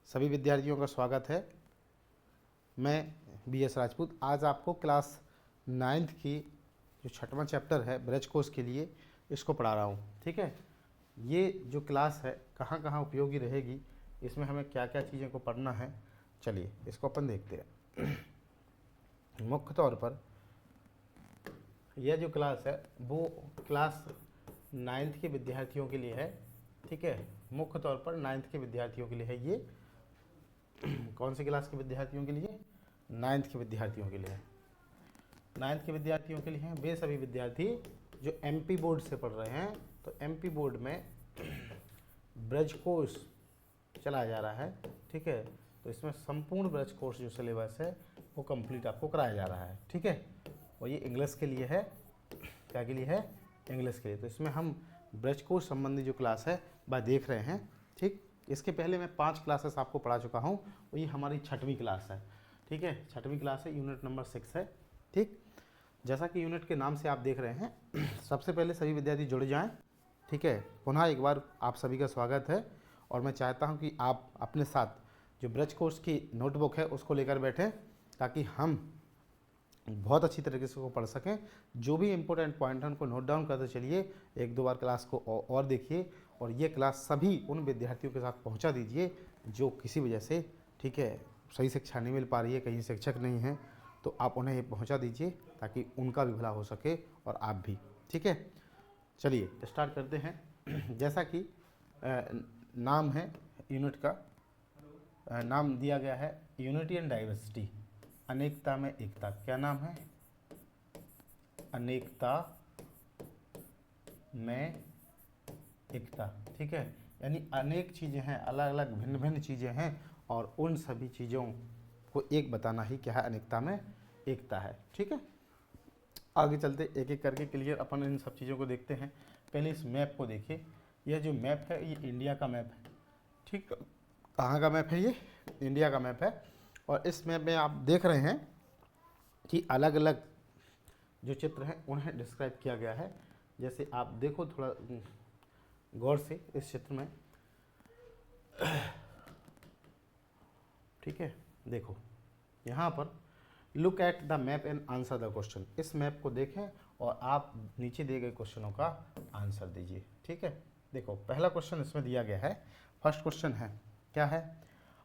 सभी विद्यार्थियों का स्वागत है। मैं BS राजपूत आज आपको क्लास 9th की जो छठवां चैप्टर है ब्रज कोर्स के लिए इसको पढ़ा रहा हूँ। ठीक है, ये जो क्लास है कहाँ कहाँ उपयोगी रहेगी, इसमें हमें क्या क्या चीज़ों को पढ़ना है, चलिए इसको अपन देखते हैं। मुख्य तौर पर यह जो क्लास है वो क्लास 9th के विद्यार्थियों के लिए है। ठीक है, मुख्य तौर पर 9th के विद्यार्थियों के लिए है ये। कौन सी क्लास के विद्यार्थियों के लिए? 9th के विद्यार्थियों के लिए है। 9th के विद्यार्थियों के लिए हैं वे सभी विद्यार्थी जो MP बोर्ड से पढ़ रहे हैं। तो MP बोर्ड में ब्रज कोर्स चलाया जा रहा है। ठीक है, तो इसमें संपूर्ण ब्रज कोर्स जो सिलेबस है वो कंप्लीट आपको कराया जा रहा है। ठीक है, और ये इंग्लिश के लिए है। क्या के लिए है? इंग्लिश के लिए। तो इसमें हम ब्रज कोर्स संबंधी जो क्लास है वह देख रहे हैं। ठीक, इसके पहले मैं 5 क्लासेस आपको पढ़ा चुका हूँ और ये हमारी छठवीं क्लास है। ठीक है, छठवीं क्लास है, यूनिट नंबर 6 है। ठीक, जैसा कि यूनिट के नाम से आप देख रहे हैं, सबसे पहले सभी विद्यार्थी जुड़ जाएं। ठीक है, पुनः एक बार आप सभी का स्वागत है और मैं चाहता हूं कि आप अपने साथ जो ब्रज कोर्स की नोटबुक है उसको लेकर बैठें ताकि हम बहुत अच्छी तरीके से उसको पढ़ सकें। जो भी इम्पोर्टेंट पॉइंट है उनको नोट डाउन करते चलिए, 1-2 बार क्लास को और देखिए और ये क्लास सभी उन विद्यार्थियों के साथ पहुंचा दीजिए जो किसी वजह से, ठीक है, सही शिक्षा नहीं मिल पा रही है, कहीं शिक्षक नहीं है, तो आप उन्हें ये पहुंचा दीजिए ताकि उनका भी भला हो सके और आप भी। ठीक है, चलिए स्टार्ट करते हैं। जैसा कि नाम है यूनिट का, नाम दिया गया है यूनिटी एंड डाइवर्सिटी, अनेकता में एकता। क्या नाम है? अनेकता में एकता। ठीक है, यानी अनेक चीज़ें हैं, अलग अलग भिन्न भिन्न चीज़ें हैं और उन सभी चीज़ों को एक बताना ही क्या है? अनेकता में एकता है। ठीक है, आगे चलते एक एक करके क्लियर अपन इन सब चीज़ों को देखते हैं। पहले इस मैप को देखिए। यह जो मैप है ये इंडिया का मैप है। ठीक, कहाँ का मैप है? ये इंडिया का मैप है और इस मैप में आप देख रहे हैं कि अलग अलग जो चित्र हैं उन्हें डिस्क्राइब किया गया है। जैसे आप देखो थोड़ा गौर से इस चित्र में। ठीक है, देखो यहाँ पर look at the map and answer the question. इस मैप को देखें और आप नीचे दिए गए क्वेश्चनों का आंसर दीजिए। ठीक है, देखो पहला क्वेश्चन इसमें दिया गया है। फर्स्ट क्वेश्चन है, क्या है?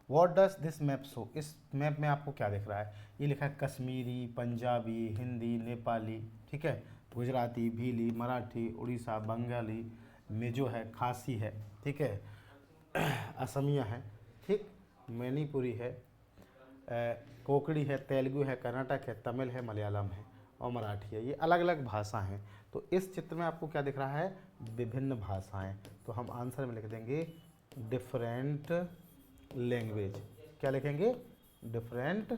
What does this map show? इस मैप में आपको क्या दिख रहा है? ये लिखा है कश्मीरी, पंजाबी, हिंदी, नेपाली, ठीक है, गुजराती, भीली, मराठी, उड़ीसा, बंगाली, मिजो है, खासी है, ठीक है, असमिया है, ठीक, मणिपुरी है, कोकड़ी है, तेलुगु है, कर्नाटक है, तमिल है, मलयालम है और मराठी है। ये अलग अलग भाषा हैं। तो इस चित्र में आपको क्या दिख रहा है? विभिन्न भाषाएं। तो हम आंसर में लिख देंगे डिफरेंट लैंग्वेज। क्या लिखेंगे? Different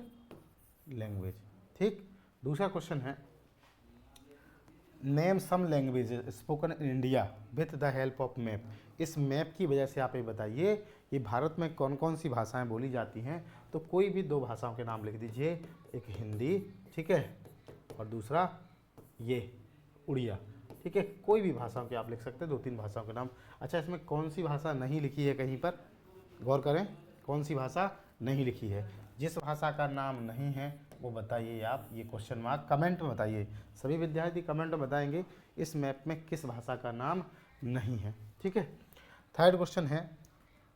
language. ठीक, दूसरा क्वेश्चन है name some language spoken in India with the help of map. इस मैप की वजह से आप ये बताइए कि भारत में कौन कौन सी भाषाएं बोली जाती हैं। तो कोई भी 2 भाषाओं के नाम लिख दीजिए, एक हिंदी, ठीक है, और दूसरा ये उड़िया। ठीक है, कोई भी भाषाओं के आप लिख सकते हैं, 2-3 भाषाओं के नाम। अच्छा, इसमें कौन सी भाषा नहीं लिखी है? कहीं पर गौर करें, कौन सी भाषा नहीं लिखी है? जिस भाषा का नाम नहीं है वो बताइए आप, ये क्वेश्चन मार्क कमेंट में बताइए। सभी विद्यार्थी कमेंट में बताएंगे इस मैप में किस भाषा का नाम नहीं है। ठीक है, थर्ड क्वेश्चन है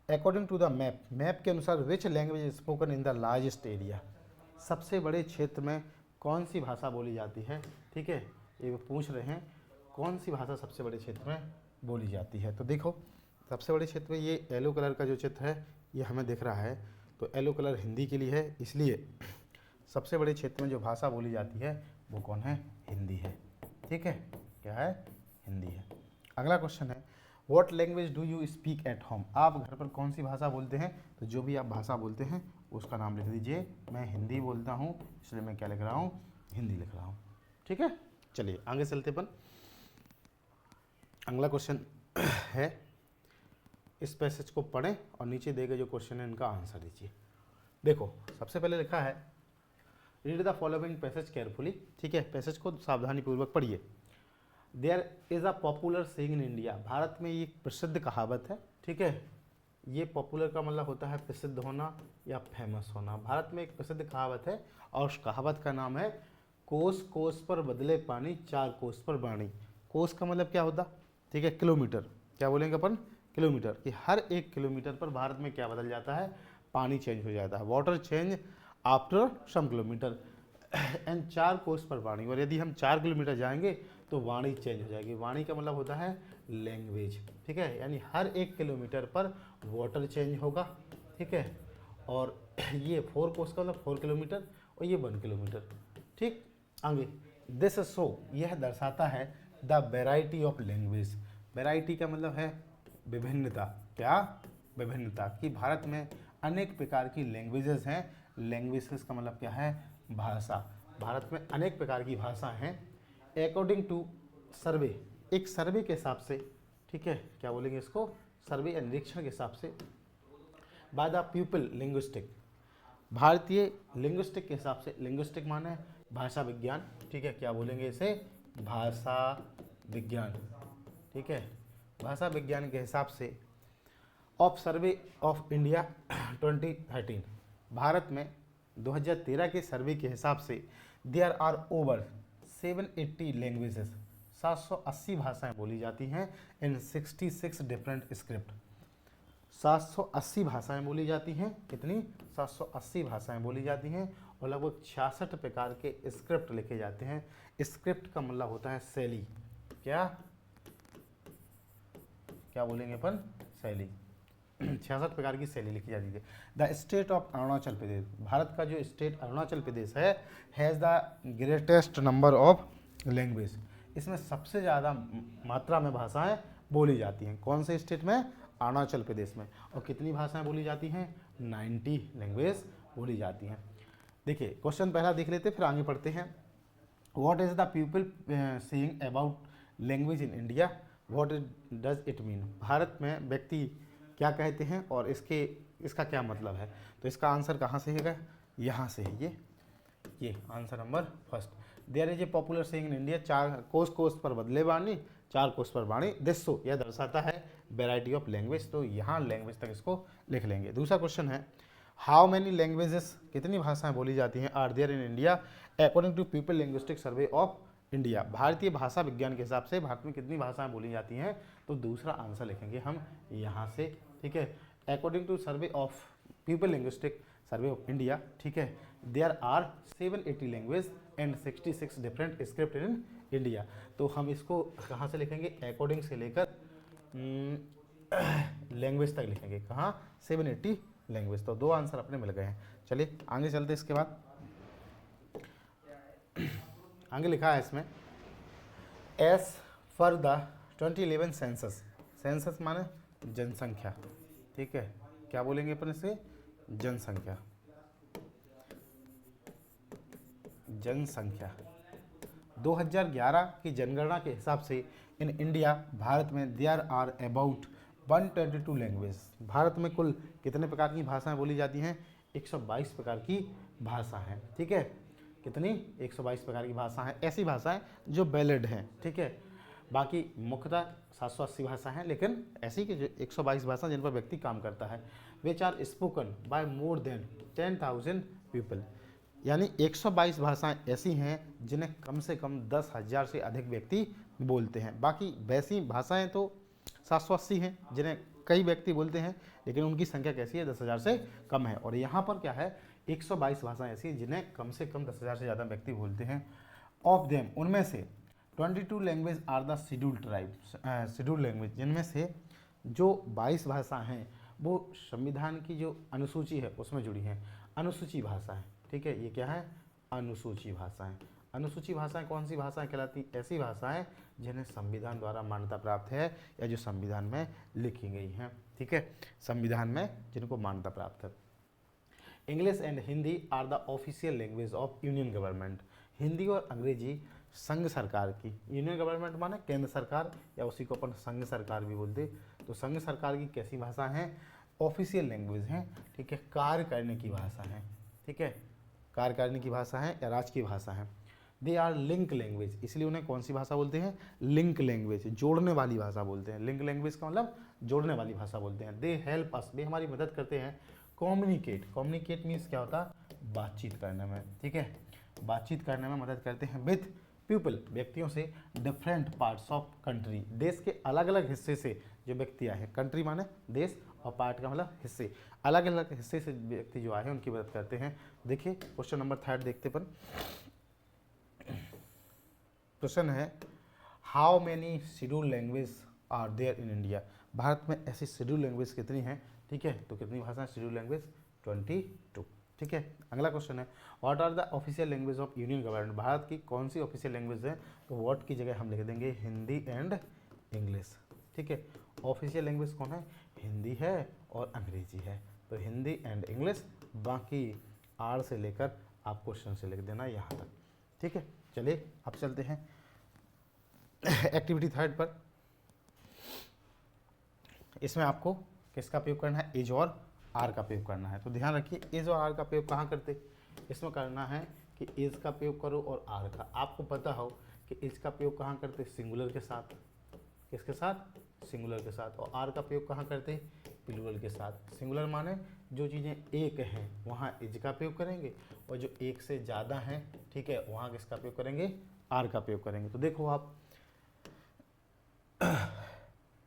according to the map, map के अनुसार which language spoken in the largest area. सबसे बड़े क्षेत्र में कौन सी भाषा बोली जाती है? ठीक है, ये पूछ रहे हैं कौन सी भाषा सबसे बड़े क्षेत्र में बोली जाती है। तो देखो सबसे बड़े क्षेत्र में ये येलो कलर का जो चित्र है ये हमें दिख रहा है। तो येलो कलर हिंदी के लिए है, इसलिए सबसे बड़े क्षेत्र में जो भाषा बोली जाती है वो कौन है? हिंदी है। ठीक है, क्या है? हिंदी है। अगला क्वेश्चन है what language do you speak at home. आप घर पर कौन सी भाषा बोलते हैं? तो जो भी आप भाषा बोलते हैं उसका नाम लिख दीजिए। मैं हिंदी बोलता हूँ इसलिए मैं क्या लिख रहा हूँ? हिंदी लिख रहा हूँ। ठीक है, चलिए आगे चलते अपन। अगला क्वेश्चन है, इस पैसेज को पढ़ें और नीचे दिए गए जो क्वेश्चन है इनका आंसर दीजिए। देखो सबसे पहले लिखा है read the following passage carefully. ठीक है, पैसेज को सावधानी पूर्वक पढ़िए। There is a popular saying in India. भारत में ये एक प्रसिद्ध कहावत है। ठीक है, ये पॉपुलर का मतलब होता है प्रसिद्ध होना या फेमस होना। भारत में एक प्रसिद्ध कहावत है और उस कहावत का नाम है कोस कोस पर बदले पानी, चार कोस पर वाणी। कोस का मतलब क्या होता, ठीक है, किलोमीटर। क्या बोलेंगे अपन, किलोमीटर, कि हर एक किलोमीटर पर भारत में क्या बदल जाता है, पानी चेंज हो जाता है, water change after some kilometer and चार कोस पर वाणी। और यदि हम 4 किलोमीटर जाएंगे तो वाणी चेंज हो जाएगी। वाणी का मतलब होता है लैंग्वेज, ठीक है, यानी हर एक किलोमीटर पर वाटर चेंज होगा, ठीक है। और ये 4 कोस का मतलब 4 किलोमीटर और ये 1 किलोमीटर, ठीक। आगे दिस शो, यह दर्शाता है the variety of language. Variety का मतलब है विभिन्नता, क्या, विभिन्नता, कि भारत में अनेक प्रकार की लैंग्वेजेस हैं। लैंग्वेजेस का मतलब क्या है, भाषा। भारत में अनेक प्रकार की भाषा हैं। अकॉर्डिंग टू सर्वे, एक सर्वे के हिसाब से, ठीक है, क्या बोलेंगे इसको, सर्वे या निरीक्षण के हिसाब से, बाय द पीपल लिंग्विस्टिक, भारतीय लिंग्विस्टिक के हिसाब से, लिंग्विस्टिक माने भाषा विज्ञान, ठीक है, क्या बोलेंगे इसे, भाषा विज्ञान, ठीक है, भाषा विज्ञान के हिसाब से of survey of India 2013, Bharat में 2013 के सर्वे के हिसाब से देयर आर ओवर 780 लैंग्वेजेस, 780 भाषाएं बोली जाती हैं इन 66 डिफरेंट स्क्रिप्ट। 780 भाषाएं बोली जाती हैं, कितनी, 780 भाषाएं बोली जाती हैं और लगभग 66 प्रकार के स्क्रिप्ट लिखे जाते हैं। स्क्रिप्ट का मतलब होता है शैली, क्या क्या बोलेंगे अपन, शैली। 66 प्रकार की शैली लिखी जाती है। The state of Arunachal Pradesh, Bharat का जो स्टेट अरुणाचल प्रदेश है, has the greatest number of language, इसमें सबसे ज़्यादा मात्रा में भाषाएं बोली जाती हैं। कौन से स्टेट में, अरुणाचल प्रदेश में। और कितनी भाषाएं बोली जाती हैं, 90 लैंग्वेज बोली जाती हैं। देखिए क्वेश्चन पहला देख लेते फिर आगे पढ़ते हैं। What is the people saying about language in India, what does it mean, Bharat में व्यक्ति क्या कहते हैं और इसका क्या मतलब है। तो इसका आंसर कहाँ से है, यहाँ से है, ये answer number first. There is a popular saying in India, चार कोस कोस पर बदले वाणी, चार कोस पर वाणी। दिस शो, यह दर्शाता है वेराइटी ऑफ लैंग्वेज, तो यहाँ लैंग्वेज तक इसको लिख लेंगे। दूसरा क्वेश्चन है हाउ मैनी लैंग्वेजेस, कितनी भाषाएं बोली जाती हैं, are there in India according to people linguistic survey of India, भारतीय भाषा विज्ञान के हिसाब से भारत में कितनी भाषाएं बोली जाती हैं। तो दूसरा आंसर लिखेंगे हम यहाँ से, ठीक है, according to survey of people linguistic survey of India, ठीक है, there are 780 language and 66 different script in India. तो हम इसको कहाँ से लिखेंगे, अकॉर्डिंग से लेकर लैंग्वेज तक लिखेंगे, कहाँ, 780 लैंग्वेज। तो दो आंसर अपने मिल गए हैं। चलिए आगे चलते, इसके बाद आगे लिखा है इसमें S for the 2011 census, census माने जनसंख्या, ठीक है, क्या बोलेंगे अपन इसे, जनसंख्या, जनसंख्या 2011 की जनगणना के हिसाब से इन इंडिया, भारत में देयर आर अबाउट 122 लैंग्वेज, भारत में कुल कितने प्रकार की भाषाएं बोली जाती हैं, 122 प्रकार की भाषा हैं, ठीक है, कितनी, 122 प्रकार की भाषा हैं, ऐसी भाषाएं जो वैलिड हैं, ठीक है। बाकी मुख्यतः 780 भाषा हैं, लेकिन ऐसी कि जो 122 भाषा जिन पर व्यक्ति काम करता है, which are spoken by more than 10,000 people, यानी 122 भाषाएं ऐसी हैं जिन्हें कम से कम 10,000 से अधिक व्यक्ति बोलते हैं। बाकी वैसी भाषाएं तो 780 हैं जिन्हें कई व्यक्ति बोलते हैं, लेकिन उनकी संख्या कैसी है, 10,000 से कम है। और यहाँ पर क्या है, 122 भाषाएं ऐसी जिन्हें कम से कम 10,000 से ज़्यादा व्यक्ति बोलते हैं। ऑफ देम, उनमें से 22 language are the scheduled tribes, scheduled language, जिनमें से जो 22 भाषा हैं वो संविधान की जो अनुसूची है उसमें जुड़ी हैं, अनुसूची भाषा है, ठीक है, ये क्या है, अनुसूची भाषाएं। अनुसूची भाषाएं कौन सी भाषाएं कहलाती, ऐसी भाषाएं जिन्हें संविधान द्वारा मान्यता प्राप्त है या जो संविधान में लिखी गई हैं, ठीक है, संविधान में जिनको मान्यता प्राप्त है। English and Hindi are the official language of union government, Hindi और अंग्रेजी संघ सरकार की, यूनियन गवर्नमेंट माने केंद्र सरकार या उसी को अपन संघ सरकार भी बोलते, तो संघ सरकार की कैसी भाषा हैं, ऑफिशियल लैंग्वेज हैं, ठीक है, कार्य करने की भाषा है, ठीक है, कार्य करने की भाषा है या राज की भाषा है। दे आर लिंक लैंग्वेज, इसलिए उन्हें कौन सी भाषा बोलते हैं, लिंक लैंग्वेज, जोड़ने वाली भाषा बोलते हैं। लिंक लैंग्वेज का मतलब जोड़ने वाली भाषा बोलते हैं। दे हेल्प अस, वे हमारी मदद करते हैं। कम्युनिकेट, कम्युनिकेट मीन्स क्या होता है, बातचीत करने में, ठीक है, बातचीत करने में मदद करते हैं। विथ पीपल, व्यक्तियों से। डिफरेंट पार्ट्स ऑफ कंट्री, देश के अलग अलग हिस्से से जो व्यक्ति आए हैं, कंट्री माने देश और पार्ट का मतलब हिस्से, अलग अलग हिस्से से व्यक्ति जो आए हैं उनकी मदद करते हैं। देखिए क्वेश्चन नंबर 3 देखते अपन। क्वेश्चन है how many schedule language are there in India, भारत में ऐसी शेड्यूल लैंग्वेज कितनी हैं, ठीक है, तो कितनी भाषाएं शेड्यूल लैंग्वेज, 22, ठीक है। अगला क्वेश्चन है what are the official language of union government, भारत की कौन सी ऑफिशियल लैंग्वेज है, तो व्हाट की जगह हम लिख देंगे हिंदी एंड इंग्लिश, ठीक है। ऑफिशियल लैंग्वेज कौन है, हिंदी है और अंग्रेजी है, तो हिंदी एंड इंग्लिश, बाकी आर से लेकर आप क्वेश्चन से लिख देना यहाँ तक, ठीक है। चलिए अब चलते हैं एक्टिविटी 3 पर। इसमें आपको किसका प्रयोग करना है, एज और आर का प्रयोग करना है। तो ध्यान रखिए एज और आर का प्रयोग कहाँ करते, इसमें करना है कि एज का प्रयोग करो और आर का। आपको पता हो कि एज का प्रयोग कहाँ करते, सिंगुलर के साथ, किसके साथ, सिंगुलर के साथ, और आर का प्रयोग कहाँ करते, प्लूरल के साथ। सिंगुलर माने जो चीज़ें एक हैं वहाँ एज का प्रयोग करेंगे, और जो एक से ज़्यादा हैं, ठीक है, वहाँ किसका प्रयोग करेंगे, आर का प्रयोग करेंगे। तो देखो आप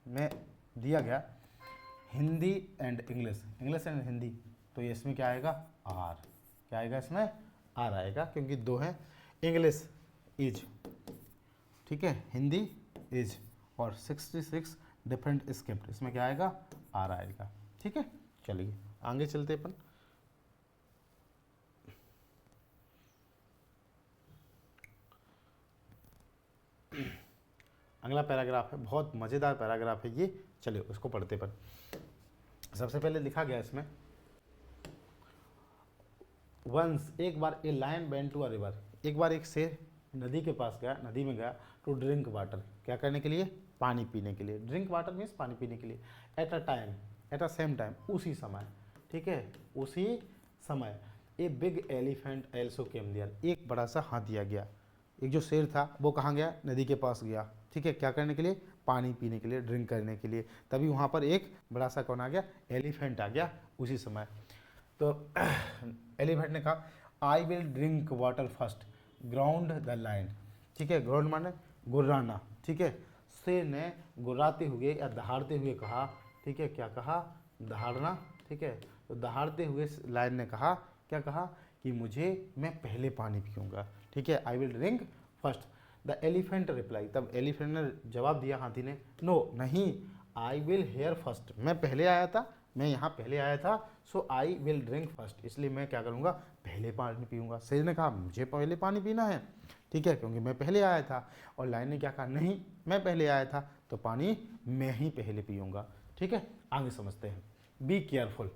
में दिया गया Hindi and English, English and Hindi, तो ये इसमें क्या आएगा, आर, क्या आएगा, इसमें आर आएगा, क्योंकि दो हैं, इंग्लिश इज, ठीक है, हिंदी इज, और 66 डिफरेंट स्क्रिप्ट, इसमें क्या आएगा, आर आएगा, ठीक है। चलिए आगे चलते अपन। अगला पैराग्राफ है, बहुत मज़ेदार पैराग्राफ है ये, चलिए उसको पढ़ते पर। सबसे पहले लिखा गया इसमें वंस, एक बार a lion went to a river, एक बार एक शेर नदी के पास गया, नदी में गया, टू ड्रिंक वाटर, क्या करने के लिए, पानी पीने के लिए। ड्रिंक वाटर मीन्स पानी पीने के लिए। At a time, at a same time, उसी समय, ठीक है, उसी समय। A big elephant also came there, एक बड़ा सा हाथी आ गया। एक जो शेर था वो कहाँ गया, नदी के पास गया, ठीक है, क्या करने के लिए, पानी पीने के लिए, ड्रिंक करने के लिए। तभी वहाँ पर एक बड़ा सा कौन आ गया, एलिफेंट आ गया उसी समय। तो एलिफेंट ने कहा I will drink water first, ground the line, ठीक है, ग्राउंड माने गुर्राना, ठीक है। शेर ने गुर्राते हुए या दहाड़ते हुए कहा, ठीक है, क्या कहा, दहाड़ना, ठीक है। तो दहाड़ते हुए लायन ने कहा, क्या कहा, कि मैं पहले पानी पीऊँगा, ठीक है, I will drink first. The elephant reply, तब एलिफेंट ने जवाब दिया हाथी ने, नो नहीं, आई विल हेयर फर्स्ट, मैं पहले आया था, मैं यहाँ पहले आया था, सो आई विल ड्रिंक फर्स्ट, इसलिए मैं क्या करूँगा, पहले पानी पीऊँगा। शेर ने कहा मुझे पहले पानी पीना है, ठीक है, क्योंकि मैं पहले आया था। और लायन ने क्या कहा, नहीं मैं पहले आया था तो पानी मैं ही पहले पीऊँगा, ठीक है। आगे समझते हैं। Be careful,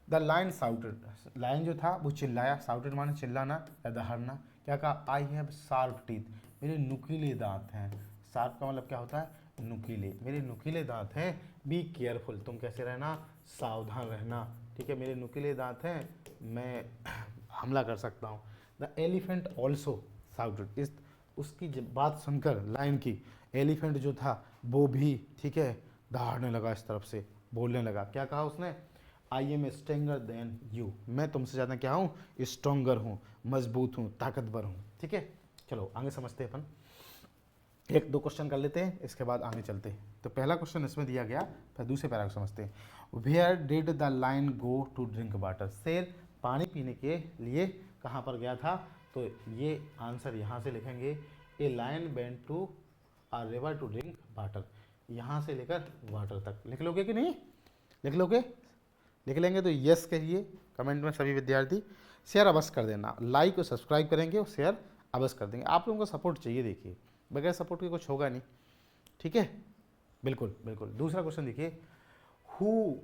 the line shouted, line जो था वो चिल्लाया, साउटेड माने चिल्लाना या दहाड़ना। क्या कहा, आई हैव शार्प टीथ, मेरे नुकीले दांत हैं। शार्प का मतलब क्या होता है, नुकीले, मेरे नुकीले दांत हैं। बी केयरफुल, तुम कैसे रहना, सावधान रहना, ठीक है, मेरे नुकीले दांत हैं, मैं हमला कर सकता हूँ। द एलिफेंट ऑल्सो साउटेड, इस उसकी बात सुनकर लाइन की, एलिफेंट जो था वो भी, ठीक है, दहाड़ने लगा, इस तरफ से बोलने लगा। क्या कहा उसने, I am stranger than you, मैं तुमसे ज़्यादा क्या हूँ, स्ट्रोंगर हूँ, मजबूत हूँ, ताकतवर हूँ, ठीक है। चलो आगे समझते हैं अपन, एक दो क्वेश्चन कर लेते हैं, इसके बाद आगे चलते हैं। तो पहला क्वेश्चन इसमें दिया गया, फिर दूसरे पैरा को समझते हैं। Where did the lion go to drink water, शेर पानी पीने के लिए कहाँ पर गया था, तो ये आंसर यहाँ से लिखेंगे, a lion went to a river to drink water, यहाँ से लेकर वाटर तक। लिख लोगे कि नहीं, लिख लोगे, लिख लेंगे तो यस कहिए कमेंट में सभी विद्यार्थी। शेयर अवश्य कर देना, लाइक और सब्सक्राइब करेंगे और शेयर अवश्य कर देंगे, आप लोगों को सपोर्ट चाहिए, देखिए बगैर सपोर्ट के कुछ होगा नहीं, ठीक है, बिल्कुल बिल्कुल। दूसरा क्वेश्चन देखिए, who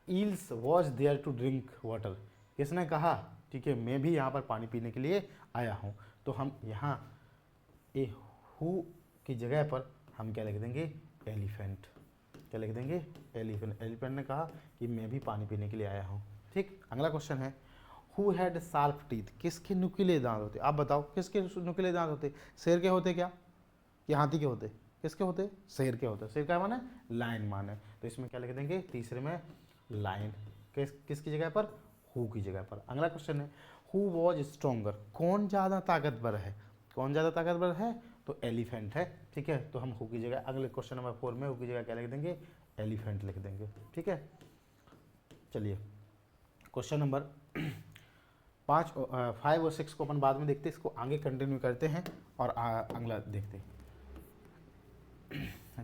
else was there to drink water, किसने कहा, ठीक है, मैं भी यहाँ पर पानी पीने के लिए आया हूँ। तो हम यहाँ ए हु की जगह पर हम क्या लिख देंगे, एलिफेंट, क्या लिख देंगे, एलिफेंट। एलिफेंट ने कहा कि मैं भी पानी पीने के लिए आया हूँ, ठीक। अगला क्वेश्चन है, हु हैड शार्प टीथ, किसके नुकीले दांत होते, आप बताओ किसके नुकीले दांत होते, शेर के होते क्या, कि हाथी के होते, किसके होते? शेर के होते। शेर का माने लाइन माने, तो इसमें क्या लिख देंगे? तीसरे में लाइन। किसकी जगह पर? हु की जगह पर। अगला क्वेश्चन है हु वॉज स्ट्रोंगर, कौन ज़्यादा ताकतवर है? कौन ज़्यादा ताकतवर है? तो एलिफेंट है, ठीक है। तो हम हु की जगह अगले क्वेश्चन नंबर 4 में हु की जगह क्या लिख देंगे? एलिफेंट लिख देंगे, ठीक है। चलिए क्वेश्चन नंबर 5 और 6 को अपन बाद में देखते हैं, इसको आगे कंटिन्यू करते हैं और अगला देखते हैं।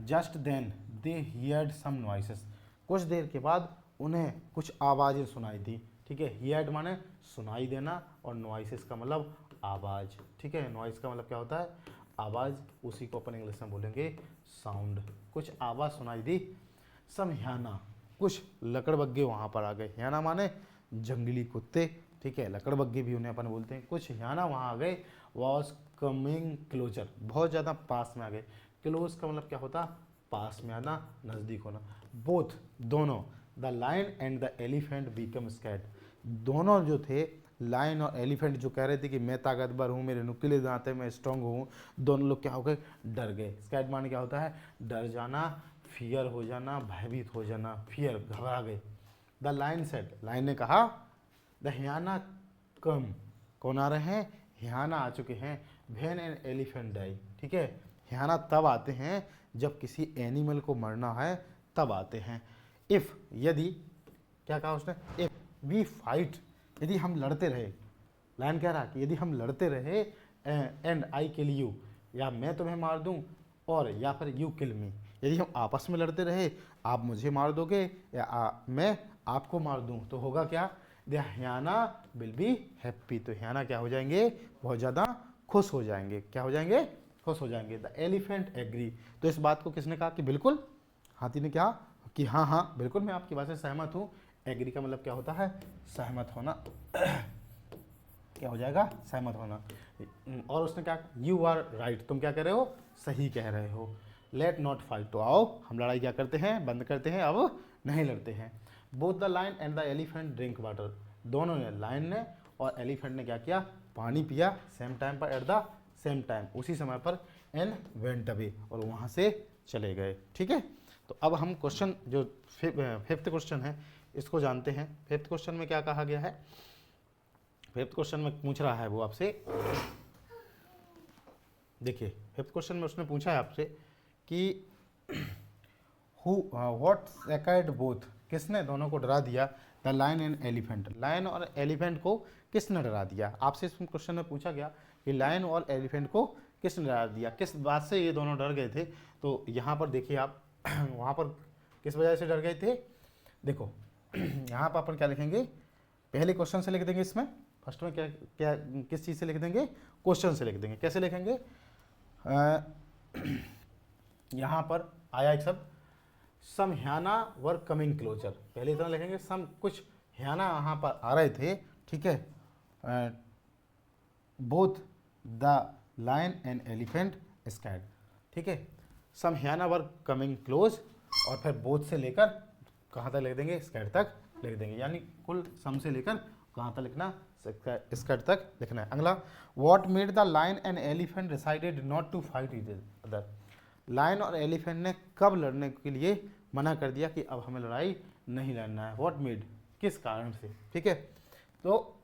Just then they heard some noises, कुछ देर के बाद उन्हें कुछ आवाज़ें सुनाई दी, ठीक है। हियर्ड माने सुनाई देना और नॉइसेस का मतलब आवाज़, ठीक है। नॉइस का मतलब क्या होता है? आवाज़, उसी को अपन इंग्लिश में बोलेंगे साउंड। कुछ आवाज़ सुनाई दी। सम ह्याना, कुछ लकड़बग्गे वहाँ पर आ गए। ह्याना माने जंगली कुत्ते, ठीक है। लकड़बग्गे भी उन्हें अपन बोलते हैं। कुछ ह्याना वहाँ आ गए। वॉज कमिंग क्लोजर, बहुत ज़्यादा पास में आ गए। क्लोज का मतलब क्या होता? पास में आना, नज़दीक होना। बोथ, दोनों, the lion and the elephant become scared, दोनों जो थे लायन और एलिफेंट जो कह रहे थे कि मैं ताकतवर हूँ, मेरे नुकीले दांत हैं, मैं स्ट्रांग हूँ, दोनों लोग क्या हो गए? डर गए। स्कैर्ड माने क्या होता है? डर जाना, फियर हो जाना, भयभीत हो जाना, फियर, घबरा गए। द लायन सेड, लायन ने कहा, द ह्याना कम, कौन आ रहे हैं? ह्याना आ चुके हैं। व्हेन एन एलिफेंट डाई, ठीक है। ह्याना तब आते हैं जब किसी एनिमल को मरना है, तब आते हैं। इफ़, यदि, क्या कहा उसने? इफ वी फाइट, यदि हम लड़ते रहे। लायन कह रहा कि यदि हम लड़ते रहे एंड आई किल यू, या मैं तुम्हें मार दूं, और या फिर यू किल मी, यदि हम आपस में लड़ते रहे, आप मुझे मार दोगे या मैं आपको मार दूं, तो होगा क्या? The Hannah will be happy, तो ह्याना क्या हो जाएंगे? बहुत ज़्यादा खुश हो जाएंगे। क्या हो जाएंगे? खुश हो जाएंगे। द एलिफेंट एग्री, तो इस बात को किसने कहा? कि बिल्कुल। हाथी ने कहा कि हाँ हाँ बिल्कुल मैं आपकी बात से सहमत हूँ। एग्री का मतलब क्या होता है? सहमत होना। क्या हो जाएगा? सहमत होना। और उसने क्या? यू आर राइट, तुम क्या कह रहे हो? सही कह रहे हो। लेट नॉट फाइट, तो आओ हम लड़ाई क्या करते हैं? बंद करते हैं, अब नहीं लड़ते हैं। Both the lion and the elephant drink water, दोनों ने, लायन ने और एलिफेंट ने क्या किया? पानी पिया। सेम टाइम पर, एट द सेम टाइम, उसी समय पर। एंड वेंट अवे, और वहाँ से चले गए, ठीक है। तो अब हम क्वेश्चन जो फिफ्थ क्वेश्चन है इसको जानते हैं। फिफ्थ क्वेश्चन में क्या कहा गया है? फिफ्थ क्वेश्चन में पूछ रहा है वो आपसे, देखिए फिफ्थ क्वेश्चन में उसने पूछा है आपसे कि व्हाट स्कैर्ड बोथ, किसने दोनों को डरा दिया? The lion and elephant, lion और एलिफेंट को किसने डरा दिया? आपसे इस क्वेश्चन में पूछा गया कि लायन और एलिफेंट को किसने डरा दिया, किस बात से ये दोनों डर गए थे? तो यहाँ पर देखिए आप वहाँ पर किस वजह से डर गए थे? देखो यहाँ पर अपन क्या लिखेंगे? पहले क्वेश्चन से लिख देंगे। इसमें फर्स्ट में क्या क्या किस चीज़ से लिख देंगे? क्वेश्चन से लिख देंगे। कैसे लिखेंगे? यहाँ पर आया एक शब्द, सम ह्याना वर कमिंग क्लोजर, पहले इतना लिखेंगे सम, कुछ ह्याना यहाँ पर आ रहे थे, ठीक है। Both the lion and elephant scared, ठीक है। Some hyena were coming close, और फिर बोथ से लेकर कहाँ तक लिख देंगे? स्कैर्ड तक लिख देंगे। यानी कुल सम से लेकर कहाँ तक लिखना? स्कैर्ड तक लिखना है। अगला, what made the lion and elephant decided not to fight each other, lion और एलिफेंट ने कब लड़ने के लिए मना कर दिया कि अब हमें लड़ाई नहीं लड़ना है? व्हाट मेड, किस कारण से, ठीक है। तो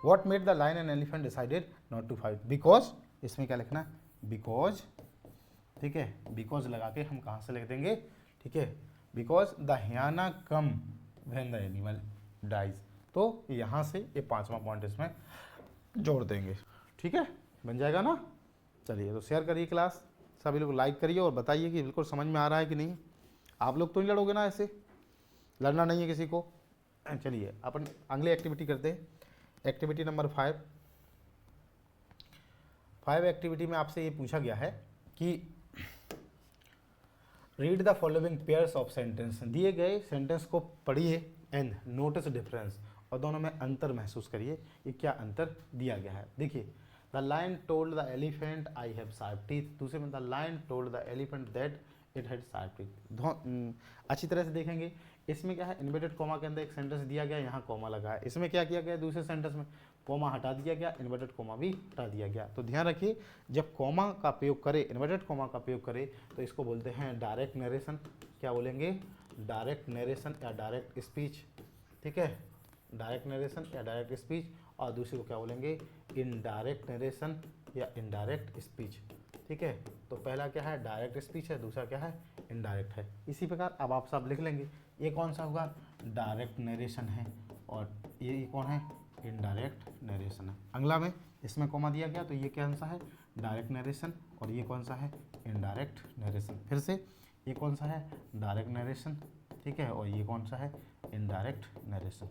what made the lion and elephant decided not to fight, because, इसमें क्या लिखना है? बिकॉज, ठीक है। बिकॉज लगा के हम कहाँ से लिख देंगे? ठीक है, because the hyena come when the animal dies, तो यहाँ से ये 5वां पॉइंट इसमें जोड़ देंगे, ठीक है। बन जाएगा ना? चलिए, तो शेयर करिए क्लास, सभी लोग लाइक करिए और बताइए कि बिल्कुल समझ में आ रहा है कि नहीं। आप लोग तो नहीं लड़ोगे ना? ऐसे लड़ना नहीं है किसी को। चलिए अपन अगली एक्टिविटी करते हैं। एक्टिविटी नंबर 5 एक्टिविटी में आपसे ये पूछा गया है कि read the following pairs of sentence, दिए गए सेंटेंस को पढ़िए एंड नोटिस डिफरेंस, और दोनों में अंतर महसूस करिए। ये क्या अंतर दिया गया है? देखिए, the lion told the elephant I have sharp teeth, दूसरे में the lion told the elephant that it had sharp. अच्छी तरह से देखेंगे इसमें क्या है, इन्वर्टेड कॉमा के अंदर एक सेंटेंस दिया गया, यहाँ कॉमा लगा है, इसमें क्या किया गया दूसरे सेंटेंस में कॉमा हटा दिया गया, इन्वर्टेड कॉमा भी हटा दिया गया। तो ध्यान रखिए जब कॉमा का प्रयोग करें, इन्वर्टेड कॉमा का प्रयोग करें तो इसको बोलते हैं डायरेक्ट नरेशन। क्या बोलेंगे, डायरेक्ट नरेशन या डायरेक्ट स्पीच, ठीक है, डायरेक्ट नरेशन या डायरेक्ट स्पीच। और दूसरी को क्या बोलेंगे, इनडायरेक्ट नरेशन या इनडायरेक्ट स्पीच, ठीक है। तो पहला क्या है, डायरेक्ट स्पीच है, दूसरा क्या है, इनडायरेक्ट है। इसी प्रकार अब आप सब लिख लेंगे, ये कौन सा होगा, डायरेक्ट नरेशन है, और ये कौन है, इनडायरेक्ट नरेशन है। अगला में इसमें कॉमा दिया गया तो ये कौन सा है, डायरेक्ट नरेशन, और ये कौन सा है, इनडायरेक्ट नरेशन। फिर से ये कौन सा है, डायरेक्ट नरेशन, ठीक है, और ये कौन सा है, इनडायरेक्ट नरेशन,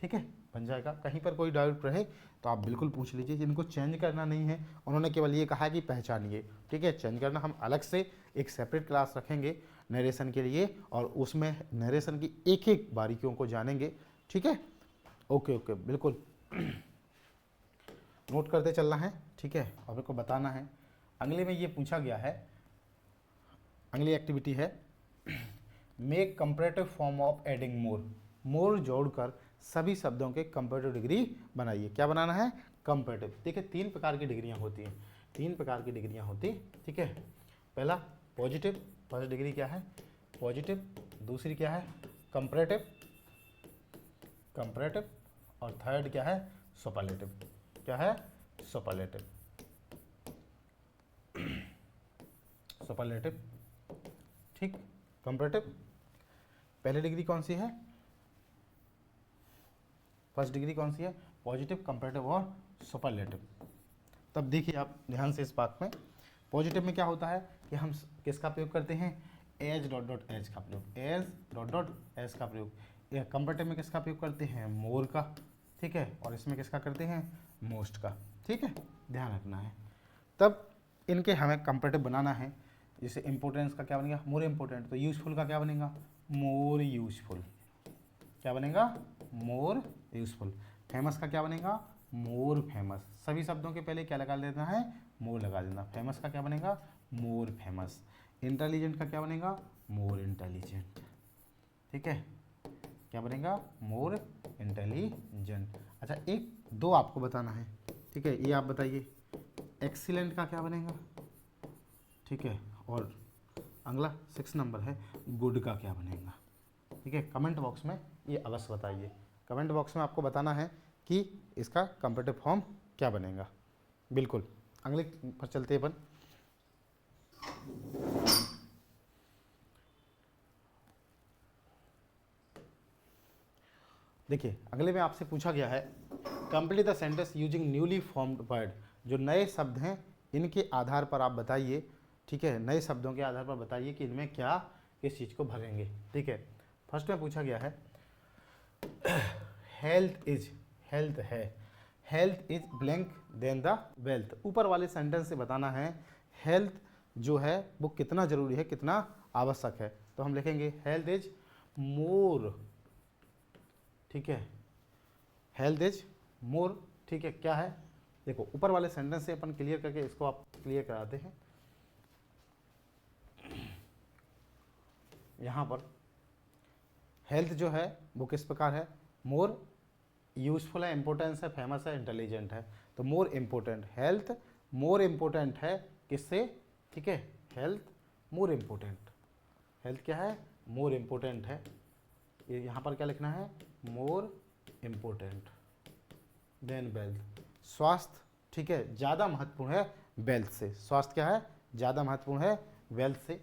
ठीक है, बन जाएगा। कहीं पर कोई डाउट रहे तो आप बिल्कुल पूछ लीजिए, जिनको चेंज करना नहीं है उन्होंने केवल ये कहा कि पहचानिए, ठीक है। चेंज करना हम अलग से एक सेपरेट क्लास रखेंगे नरेशन के लिए, और उसमें नरेशन की एक एक बारीकियों को जानेंगे, ठीक है। ओके ओके, बिल्कुल नोट करते चलना है, ठीक है, और को बताना है। अगले में ये पूछा गया है, अगली एक्टिविटी है make comparative form of adding more. More जोड़कर सभी शब्दों के कंपैरेटिव डिग्री बनाइए। क्या बनाना है, कंपैरेटिव। देखिए 3 प्रकार की डिग्रियां होती हैं, 3 प्रकार की डिग्रियां होती, ठीक है। पहला पॉजिटिव, फर्स्ट डिग्री क्या है, पॉजिटिव। दूसरी क्या है, कंपैरेटिव, कंपैरेटिव। और थर्ड क्या है, सुपरलेटिव। क्या है, सुपरलेटिव, सुपरलेटिव, ठीक। कंपैरेटिव पहली डिग्री कौन सी है, फर्स्ट डिग्री कौन सी है, पॉजिटिव, कंपैरेटिव और सुपरलेटिव। तब देखिए आप ध्यान से इस बात में, पॉजिटिव में क्या होता है कि हम किसका प्रयोग करते हैं, एज डॉट डॉट एज का प्रयोग, एज डॉट डॉट एज का प्रयोग। कंपैरेटिव में किसका प्रयोग करते हैं, मोर का, ठीक है, और इसमें किसका करते हैं, मोस्ट का, ठीक है, ध्यान रखना है। तब इनके हमें कंपैरेटिव बनाना है। जैसे इंपॉर्टेंस का क्या बनेगा, मोर इंपॉर्टेंट, तो यूजफुल का क्या बनेगा, मोर यूजफुल। क्या बनेगा, मोर यूजफुल। फेमस का क्या बनेगा, मोर फेमस। सभी शब्दों के पहले क्या लगा देना है, मोर लगा देना। फेमस का क्या बनेगा, मोर फेमस। इंटेलिजेंट का क्या बनेगा, मोर इंटेलिजेंट, ठीक है, क्या बनेगा, मोर इंटेलिजेंट। अच्छा एक दो आपको बताना है, ठीक है, ये आप बताइए। एक्सीलेंट का क्या बनेगा, ठीक है, और अगला 6 नंबर है, गुड का क्या बनेगा, ठीक है। कमेंट बॉक्स में ये अवश्य बताइए, कमेंट बॉक्स में आपको बताना है कि इसका कंपैरेटिव फॉर्म क्या बनेगा। बिल्कुल, अगले पर चलते हैं अपन। देखिए अगले में आपसे पूछा गया है complete the sentence using newly formed word. जो नए शब्द हैं इनके आधार पर आप बताइए, ठीक है, नए शब्दों के आधार पर बताइए कि इनमें क्या किस चीज़ को भरेंगे, ठीक है। फर्स्ट में पूछा गया है हेल्थ इज, हेल्थ है, health is blank then the wealth. ऊपर वाले सेंटेंस से बताना है हेल्थ जो है वो कितना जरूरी है, कितना आवश्यक है। तो हम लिखेंगे हेल्थ इज मोर, ठीक है, हेल्थ इज मोर, ठीक है। क्या है, देखो ऊपर वाले सेंटेंस से अपन क्लियर करके इसको आप क्लियर कराते हैं। यहाँ पर हेल्थ जो है वो किस प्रकार है, मोर यूजफुल है, इंपॉर्टेंस है, फेमस है, इंटेलिजेंट है। तो more important, health more important है किससे, ठीक है, हेल्थ मोर इम्पोर्टेंट, हेल्थ क्या है, मोर इम्पोर्टेंट है। ये यहाँ पर क्या लिखना है, मोर इम्पोर्टेंट देन वेल्थ। स्वास्थ्य, ठीक है, ज़्यादा महत्वपूर्ण है वेल्थ से। स्वास्थ्य क्या है, ज़्यादा महत्वपूर्ण है वेल्थ से।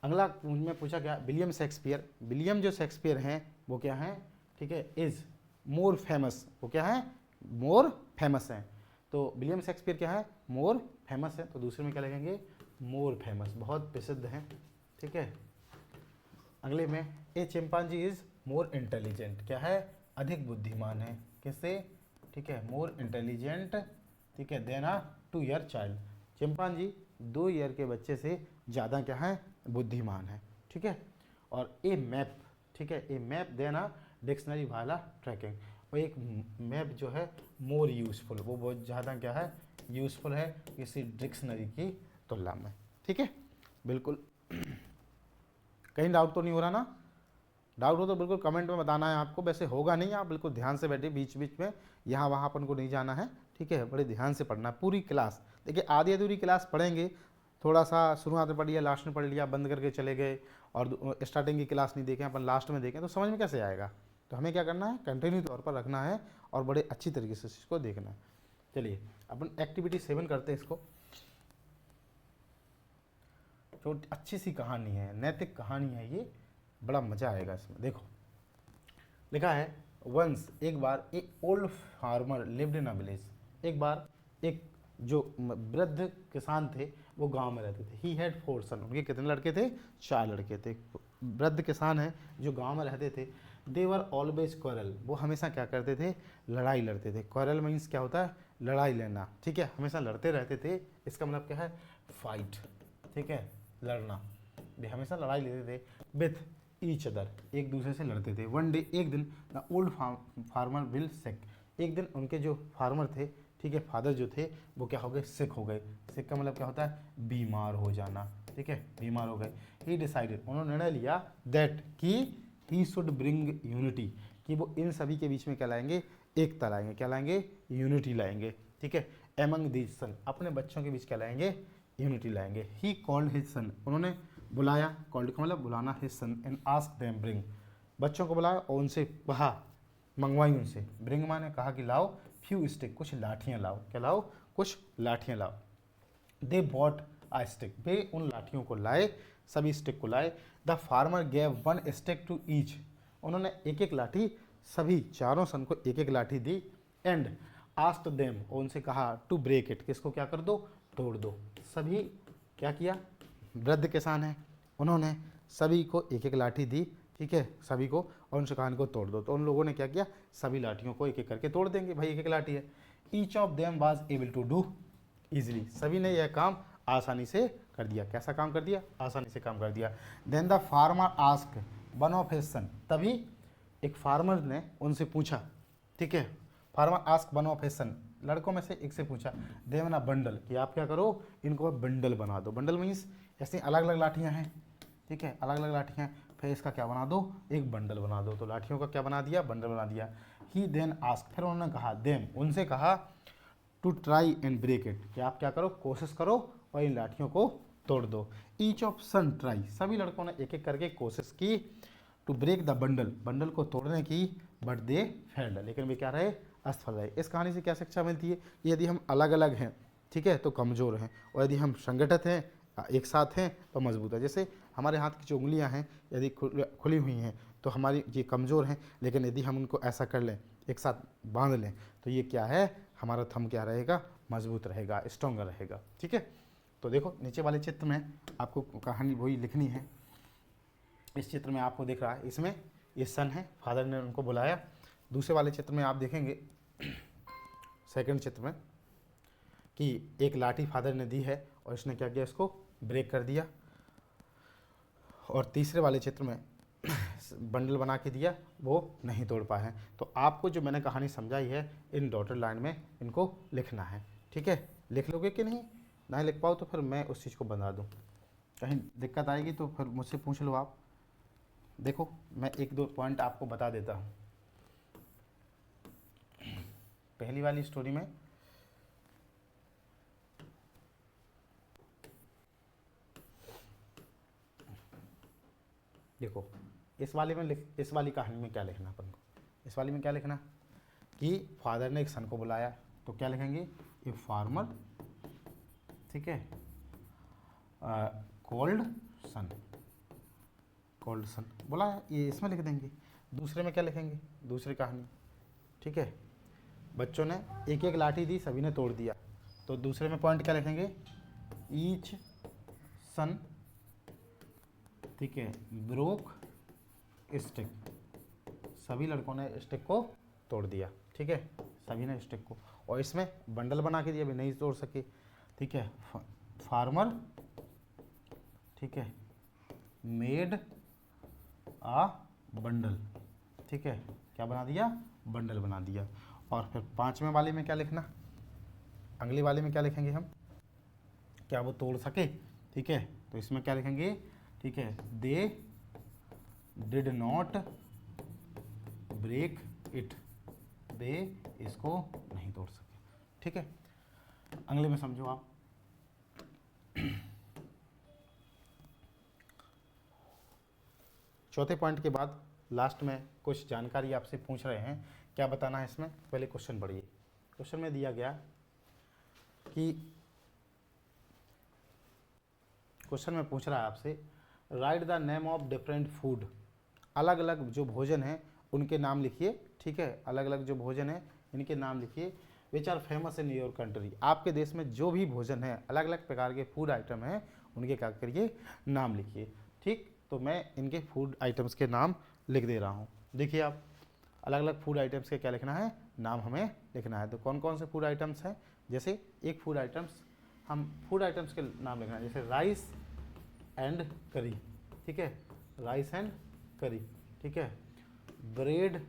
अगला में पूछा गया विलियम शेक्सपियर, विलियम जो शेक्सपियर हैं वो क्या हैं, ठीक है, इज़ मोर फेमस, वो क्या है, मोर फेमस हैं। तो विलियम शेक्सपियर क्या है, मोर फेमस है। तो दूसरे में क्या लिखेंगे, मोर फेमस, बहुत प्रसिद्ध हैं, ठीक है। अगले में ए चिंपांजी इज मोर इंटेलिजेंट, क्या है, अधिक बुद्धिमान है किससे, ठीक है, मोर इंटेलिजेंट, ठीक है, देन अ 2 ईयर चाइल्ड। चिंपांजी 2 ईयर के बच्चे से ज़्यादा क्या है, बुद्धिमान है, ठीक है। और ए मैप, ठीक है, ए मैप देना डिक्शनरी वाला ट्रैकिंग। और एक मैप जो है मोर यूजफुल, वो बहुत ज़्यादा क्या है, यूजफुल है किसी डिक्शनरी की तुलना में, ठीक है, बिल्कुल। कहीं डाउट तो नहीं हो रहा ना? डाउट हो तो बिल्कुल कमेंट में बताना है आपको, वैसे होगा नहीं, आप बिल्कुल ध्यान से बैठे, बीच बीच में यहाँ वहाँ अपन को नहीं जाना है, ठीक है? बड़े ध्यान से पढ़ना है पूरी क्लास। देखिए आधी अधूरी क्लास पढ़ेंगे, थोड़ा सा शुरुआत में पढ़ लिया, लास्ट में पढ़ लिया, बंद करके चले गए और स्टार्टिंग की क्लास नहीं देखें, अपन लास्ट में देखें तो समझ में कैसे आएगा? तो हमें क्या करना है, कंटिन्यू तौर पर रखना है और बड़े अच्छी तरीके से इसको देखना है। चलिए अपन एक्टिविटी 7 करते हैं इसको। जो अच्छी सी कहानी है, नैतिक कहानी है ये, बड़ा मज़ा आएगा इसमें। देखो लिखा है, वंस एक बार एक old farmer lived in a village. एक बार एक जो वृद्ध किसान थे वो गांव में रहते थे। ही हैड 4 सन, उनके कितने लड़के थे? 4 लड़के थे। वृद्ध किसान हैं जो गांव में रहते थे। दे वर ऑलवेज क्वारल, वो हमेशा क्या करते थे? लड़ाई लड़ते थे। क्वारल मीन्स क्या होता है? लड़ाई लेना, ठीक है? हमेशा लड़ते रहते थे, इसका मतलब क्या है? फाइट, ठीक है? लड़ना, वे हमेशा लड़ाई लेते थे। विथ ईच अदर, एक दूसरे से लड़ते थे। वन डे, एक दिन, द ओल्ड फार्मर विल सिक, एक दिन उनके जो फार्मर थे, ठीक है, फादर जो थे, वो क्या हो गए? सिक हो गए। सिक का मतलब क्या होता है? बीमार हो जाना, ठीक है? बीमार हो गए। ही डिसाइडेड, उन्होंने निर्णय लिया, दैट कि ही शुड ब्रिंग यूनिटी, कि वो इन सभी के बीच में क्या लाएंगे? एकता लाएंगे। क्या लाएंगे? यूनिटी लाएंगे, ठीक है? एमंग दीज सन, अपने बच्चों के बीच क्या लाएंगे? यूनिटी लाएंगे। ही कॉल्ड हिज सन, उन्होंने बुलाया, कॉल्ड का मतलब बुलाना, his son, and ask them bring, बच्चों को बुलाया और उनसे कहा, मंगवाई उनसे। ब्रिंग माने कहा कि लाओ, फ्यू स्टिक, कुछ लाठियाँ लाओ। क्या लाओ? कुछ लाठियाँ लाओ। दे बॉट आ स्टिक, वे उन लाठियों को लाए, सभी स्टिक को लाए। The farmer gave 1 stick to each, उन्होंने एक एक लाठी, सभी चारों सन को एक एक लाठी दी। एंड आस्क्ड देम, और उनसे कहा, टू ब्रेक इट, किसको क्या कर दो? तोड़ दो। सभी क्या किया? वृद्ध किसान है, उन्होंने सभी को एक एक लाठी दी, ठीक है, सभी को, और उनसे कहा इनको तोड़ दो। तो उन लोगों ने क्या किया? सभी लाठियों को एक एक करके तोड़ देंगे, भाई एक एक लाठी है। Each of them was able to do easily, सभी ने यह काम आसानी से कर दिया। कैसा काम कर दिया? आसानी से काम कर दिया। Then the farmer ask one of his son, तभी एक फार्मर ने उनसे पूछा, ठीक है? Farmer ask one of his son, लड़कों में से एक से पूछा, देवना बंडल, कि आप क्या करो? इनको बंडल बना दो। बंडल मीन्स ऐसे अलग अलग लाठियाँ हैं, ठीक है, अलग अलग लाठियाँ, फिर इसका क्या बना दो? एक बंडल बना दो। तो लाठियों का क्या बना दिया? बंडल बना दिया। ही देन आस्क, फिर उन्होंने कहा, देम, उनसे कहा, to try and break it, कि आप क्या करो? कोशिश करो और इन लाठियों को तोड़ दो। ईच ऑफ सन ट्राई, सभी लड़कों ने एक एक करके कोशिश की, to break the bundle, bundle को तोड़ने की, बट दे फेल्ड, लेकिन वे क्या रहे? असफल रहे। इस कहानी से क्या शिक्षा मिलती है? यदि हम अलग अलग हैं, ठीक है, तो कमज़ोर हैं, और यदि हम संगठित हैं, एक साथ हैं, तो मजबूत है। जैसे हमारे हाथ की जो उंगलियां हैं, यदि खुली हुई हैं तो हमारी ये कमज़ोर हैं, लेकिन यदि हम उनको ऐसा कर लें, एक साथ बांध लें, तो ये क्या है? हमारा थंब क्या रहेगा? मजबूत रहेगा, स्ट्रॉन्गर रहेगा, ठीक है? तो देखो नीचे वाले चित्र में आपको कहानी वही लिखनी है। इस चित्र में आपको दिख रहा है, इसमें ये सन है, फादर ने उनको बुलाया। दूसरे वाले चित्र में आप देखेंगे, सेकंड चित्र में, कि एक लाठी फादर ने दी है और इसने क्या किया? इसको ब्रेक कर दिया। और तीसरे वाले चित्र में बंडल बना के दिया, वो नहीं तोड़ पाए हैं। तो आपको जो मैंने कहानी समझाई है, इन डॉटेड लाइन में इनको लिखना है, ठीक है? लिख लोगे कि नहीं? नहीं लिख पाओ तो फिर मैं उस चीज़ को बना दूँ, कहीं दिक्कत आएगी तो फिर मुझसे पूछ लो आप। देखो मैं एक दो पॉइंट आपको बता देता हूँ। पहली वाली स्टोरी में देखो, इस वाली कहानी में क्या लिखना अपन को? इस वाली में क्या लिखना? कि फादर ने एक सन को बुलाया, तो क्या लिखेंगे? ए फार्मर, ठीक है, कोल्ड सन, कोल्ड सन बुलाया, ये इसमें लिख देंगे। दूसरे में क्या लिखेंगे? दूसरी कहानी, ठीक है, बच्चों ने एक एक लाठी दी, सभी ने तोड़ दिया, तो दूसरे में पॉइंट क्या लिखेंगे? ईच सन, ठीक है, ब्रोक स्टिक, सभी लड़कों ने स्टिक को तोड़ दिया, ठीक है, सभी ने स्टिक को। और इसमें बंडल बना के दिया, भी नहीं तोड़ सके, ठीक है। फार्मर, ठीक है, मेड आ बंडल, ठीक है, क्या बना दिया? बंडल बना दिया। और फिर पांचवें वाले में क्या लिखना? अगले वाले में क्या लिखेंगे हम? क्या वो तोड़ सके? ठीक है, तो इसमें क्या लिखेंगे? ठीक है, they did not break it, वे इसको नहीं तोड़ सके। ठीक है, अगले में समझो आप। चौथे पॉइंट के बाद लास्ट में कुछ जानकारी आपसे पूछ रहे हैं, क्या बताना है इसमें, पहले क्वेश्चन पढ़िए। क्वेश्चन में दिया गया कि क्वेश्चन में पूछ रहा है आपसे, right the name of different food, अलग अलग जो भोजन हैं उनके नाम लिखिए। ठीक है, अलग अलग जो भोजन हैं इनके नाम लिखिए, which are famous in your country, आपके देश में जो भी भोजन है, अलग अलग प्रकार के फूड आइटम हैं, उनके क्या करिए, नाम लिखिए। ठीक, तो मैं इनके फूड आइटम्स के नाम लिख दे रहा हूँ। देखिए आप, अलग अलग फूड आइटम्स के क्या लिखना है, नाम हमें लिखना है। तो कौन कौन से फूड आइटम्स हैं, जैसे एक फूड आइटम्स, हम फूड आइटम्स के नाम लिखना है, जैसे राइस एंड करी। ठीक है, राइस एंड करी। ठीक है, ब्रेड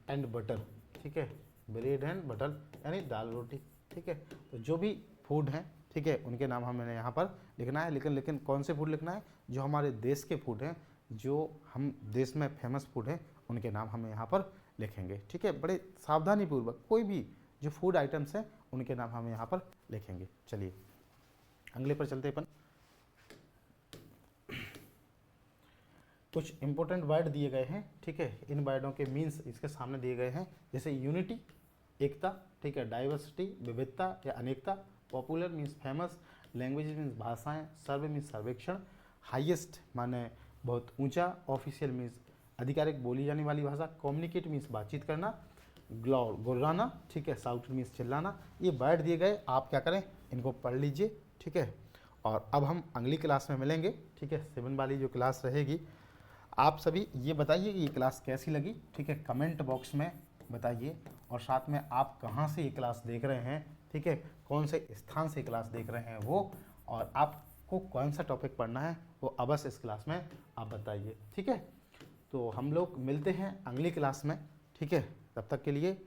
एंड बटर। ठीक है, ब्रेड एंड बटर यानी दाल रोटी। ठीक है, तो जो भी फूड हैं, ठीक है, उनके नाम हमें यहाँ पर लिखना है। लेकिन कौन से फूड लिखना है, जो हमारे देश के फूड हैं, जो हम देश में फेमस फूड हैं, उनके नाम हमें यहाँ पर लिखेंगे। ठीक है, बड़े सावधानी पूर्वक कोई भी जो फूड आइटम्स हैं उनके नाम हम यहाँ पर लिखेंगे। चलिए अगले पर चलते अपन। कुछ इंपॉर्टेंट वर्ड दिए गए हैं। ठीक है, इन वर्डों के मीन्स इसके सामने दिए गए हैं, जैसे यूनिटी एकता। ठीक है, डाइवर्सिटी विविधता या अनेकता, popular means famous, language means भाषाएं, सर्वे मीन्स सर्वेक्षण, हाईएस्ट माने बहुत ऊंचा, ऑफिशियल मीन्स आधिकारिक बोली जाने वाली भाषा, कम्युनिकेट मीन्स बातचीत करना, गुर्राना। ठीक है, साउट मीन्स चिल्लाना। ये वर्ड दिए गए, आप क्या करें, इनको पढ़ लीजिए। ठीक है, और अब हम अगली क्लास में मिलेंगे। ठीक है, 7 वाली जो क्लास रहेगी, आप सभी ये बताइए कि ये क्लास कैसी लगी। ठीक है, कमेंट बॉक्स में बताइए, और साथ में आप कहाँ से ये क्लास देख रहे हैं। ठीक है, कौन से स्थान से क्लास देख रहे हैं वो, और आपको कौन सा टॉपिक पढ़ना है वो अवश्य इस क्लास में आप बताइए। ठीक है, तो हम लोग मिलते हैं अगली क्लास में। ठीक है, तब तक के लिए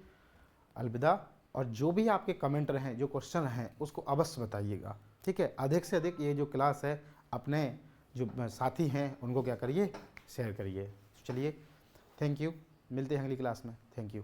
अलविदा। और जो भी आपके कमेंट रहे, जो क्वेश्चन हैं, उसको अवश्य बताइएगा। ठीक है, अधिक से अधिक ये जो क्लास है अपने जो साथी हैं उनको क्या करिए, शेयर करिए। चलिए, थैंक यू, मिलते हैं अगली क्लास में। Thank you.